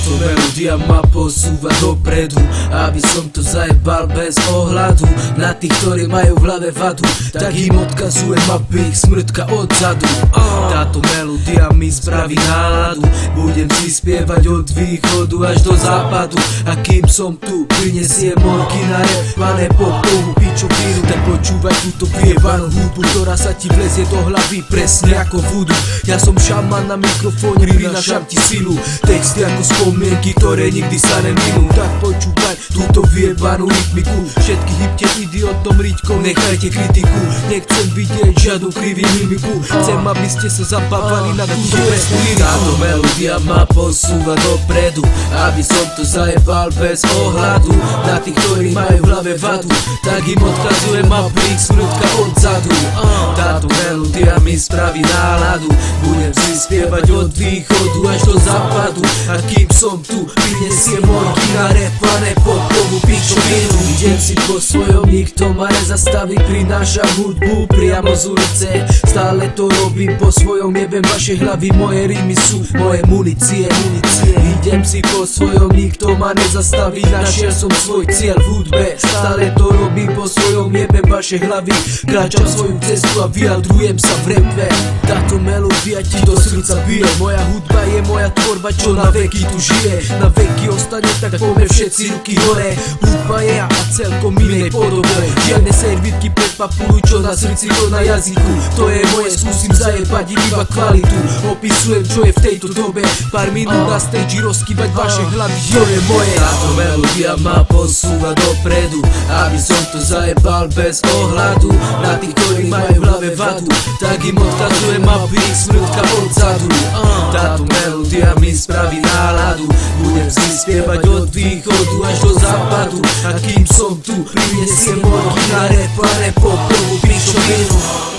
Táto melódia ma posúva dopredu, aby som to zajebal bez ohľadu na tých, ktorí majú v hlave vadu, tak im odkazujem, aby ich smrtka odzadu. Táto melódia mi spraví náladu, budem si spievať od východu až do západu. A kým som tu, prinesiem molky na repané popovu pičovinu. Tak počúvaj túto vyjebanú hudbu, ktorá sa ti vlezie do hlavy presne ako voodoo. Ja som šaman na mikrofóne, prinášam ti silu, texty ako spomienky, ktoré nikdy sa neminú. Tak počúvaj túto vyjebanú rytmiku, všetkých hybte idiotom riťkom, nechajte kritiku. Nechcem vidieť žiadnu krivý mimiku, chcem, aby ste sa zabávali na túto presnú liriku. Táto melódia ma posúva dopredu, aby som to zajebal bez ohľadu na tých, ktorí majú v hlave vadu, tak im odkazujem, aby ich smrtka odzadu. Táto melódia mi spraví náladu, budem si spievať od východu až do západu. A kým som tu, prinesiem molky na repané popovu pičovinu. Idem si po svojom, nikto ma nezastaví, prinášam hudbu priamo z ulice. Stále to robím po svojom, jebem vaše hlavy, moje rímy sú moje munície. Idem si po svojom, nikto ma nezastaví, našiel som svoj cieľ v hudbe. Stále to robím po svojom, jebem vaše hlavy, kráčam svoju cestu a vyjadrujem sa v rape. Táto melódia ti do srdca bije, moja hudba je moja tvorba, čo na veky tu žije. Na veky ostane, tak poďme všetci ruky hore. Hudba je a celkom inej podobe, žiadne servítky pred papulu, čo na srdci, to na jazyku. To je moje, skúsim zajebať iba kvalitu. Opisujem, čo je v tejto dobe, pár minút na stage rozkývať vaše hlavy, to je moje. Táto melódia ma posúva dopredu, aby som to zajebal bez ohľadu na tých, ktorí majú v hlave vadu, tak im odkazujem, aby ich smrtka odzadu. Táto melódia mi spraví náladu, budem si spievať od východu až do západu. A kým som tu, prinesiem molky na repané popovu pičovinu.